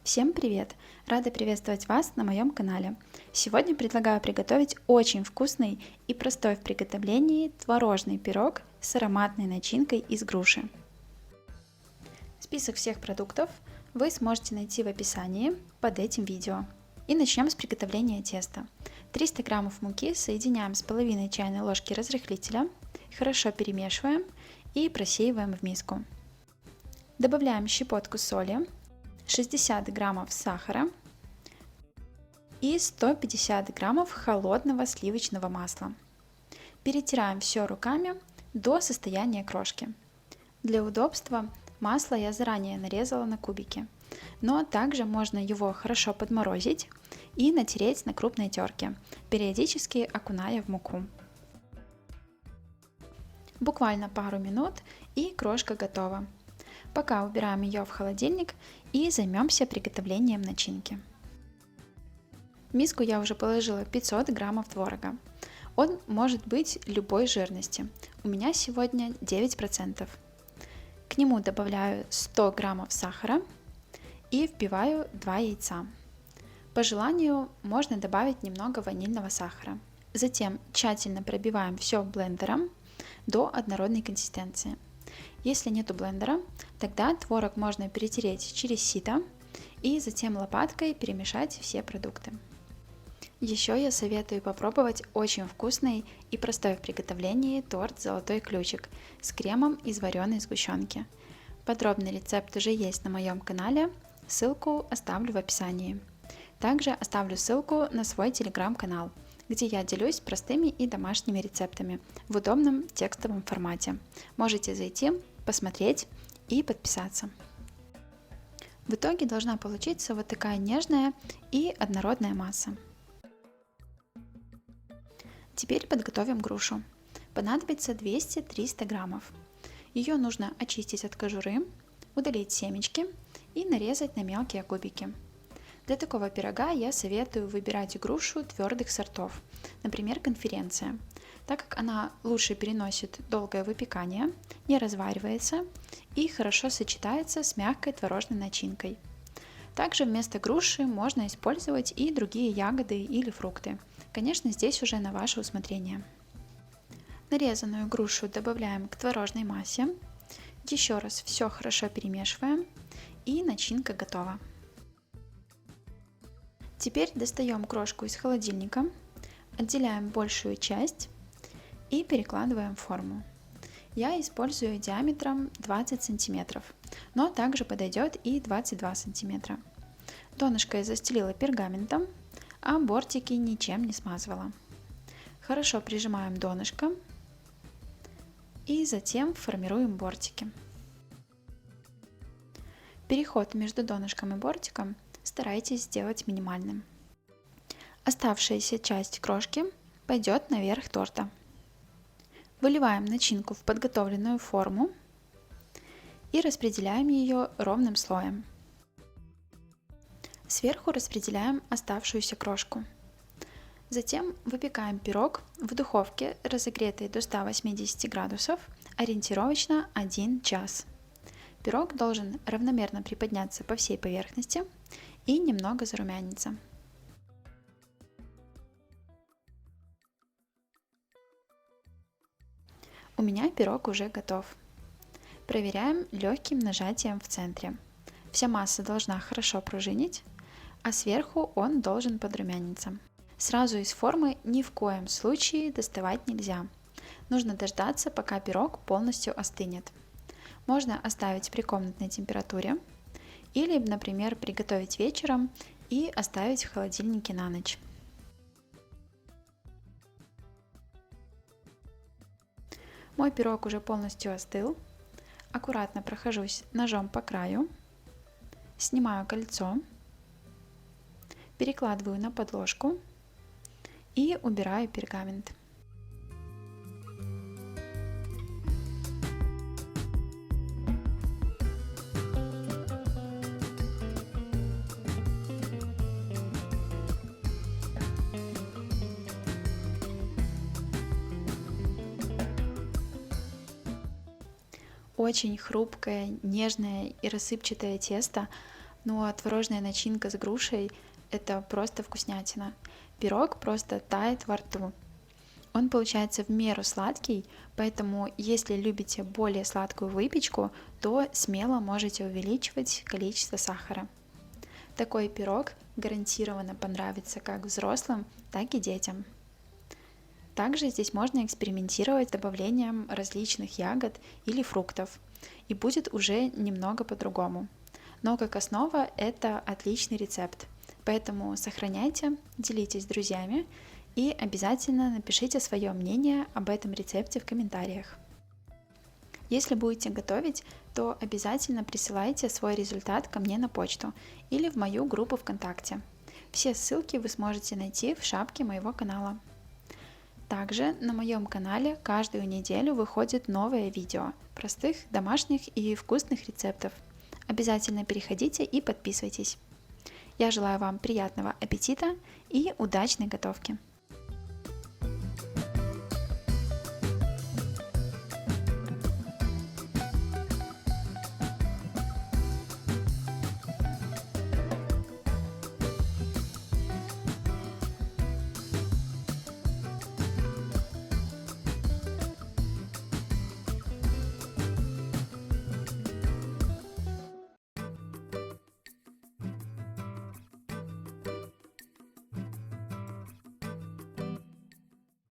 Всем привет! Рада приветствовать вас на моем канале. Сегодня предлагаю приготовить очень вкусный и простой в приготовлении творожный пирог с ароматной начинкой из груши. Список всех продуктов вы сможете найти в описании под этим видео. И начнем с приготовления теста. 300 граммов муки соединяем с половиной чайной ложки разрыхлителя, хорошо перемешиваем и просеиваем в миску. Добавляем щепотку соли, 60 граммов сахара и 150 граммов холодного сливочного масла. Перетираем все руками до состояния крошки. Для удобства масло я заранее нарезала на кубики, но также можно его хорошо подморозить и натереть на крупной терке, периодически окуная в муку. Буквально пару минут и крошка готова. Пока убираем ее в холодильник и займемся приготовлением начинки. В миску я уже положила 500 граммов творога. Он может быть любой жирности. У меня сегодня 9%. К нему добавляю 100 граммов сахара и вбиваю 2 яйца. По желанию можно добавить немного ванильного сахара. Затем тщательно пробиваем все блендером до однородной консистенции. Если нету блендера, тогда творог можно перетереть через сито и затем лопаткой перемешать все продукты. Еще я советую попробовать очень вкусный и простой в приготовлении торт «Золотой ключик» с кремом из вареной сгущенки. Подробный рецепт уже есть на моем канале, ссылку оставлю в описании. Также оставлю ссылку на свой телеграм-канал, где я делюсь простыми и домашними рецептами в удобном текстовом формате. Можете зайти, посмотреть и подписаться. В итоге должна получиться вот такая нежная и однородная масса. Теперь подготовим грушу. Понадобится 200-300 граммов. Ее нужно очистить от кожуры, удалить семечки и нарезать на мелкие кубики. Для такого пирога я советую выбирать грушу твердых сортов, например, конференция, так как она лучше переносит долгое выпекание, не разваривается и хорошо сочетается с мягкой творожной начинкой. Также вместо груши можно использовать и другие ягоды или фрукты. Конечно, здесь уже на ваше усмотрение. Нарезанную грушу добавляем к творожной массе. Еще раз все хорошо перемешиваем и начинка готова. Теперь достаем крошку из холодильника, отделяем большую часть и перекладываем в форму. Я использую диаметром 20 см, но также подойдет и 22 см. Донышко я застелила пергаментом, а бортики ничем не смазывала. Хорошо прижимаем донышко и затем формируем бортики. Переход между донышком и бортиком старайтесь сделать минимальным. Оставшаяся часть крошки пойдет наверх торта. Выливаем начинку в подготовленную форму и распределяем ее ровным слоем. Сверху распределяем оставшуюся крошку. Затем выпекаем пирог в духовке, разогретой до 180 градусов, ориентировочно 1 час. Пирог должен равномерно приподняться по всей поверхности и немного зарумяниться. У меня пирог уже готов. Проверяем легким нажатием в центре. Вся масса должна хорошо пружинить, а сверху он должен подрумяниться. Сразу из формы ни в коем случае доставать нельзя. Нужно дождаться, пока пирог полностью остынет. Можно оставить при комнатной температуре или, например, приготовить вечером и оставить в холодильнике на ночь. Мой пирог уже полностью остыл. Аккуратно прохожусь ножом по краю, снимаю кольцо, перекладываю на подложку и убираю пергамент. Очень хрупкое, нежное и рассыпчатое тесто, Ну а творожная начинка с грушей — это просто вкуснятина. Пирог просто тает во рту. Он получается в меру сладкий, поэтому если любите более сладкую выпечку, то смело можете увеличивать количество сахара. Такой пирог гарантированно понравится как взрослым, так и детям. Также здесь можно экспериментировать с добавлением различных ягод или фруктов, и будет уже немного по-другому. Но как основа это отличный рецепт, поэтому сохраняйте, делитесь с друзьями и обязательно напишите свое мнение об этом рецепте в комментариях. Если будете готовить, то обязательно присылайте свой результат ко мне на почту или в мою группу ВКонтакте. Все ссылки вы сможете найти в шапке моего канала. Также на моем канале каждую неделю выходит новое видео простых, домашних и вкусных рецептов. Обязательно переходите и подписывайтесь. Я желаю вам приятного аппетита и удачной готовки!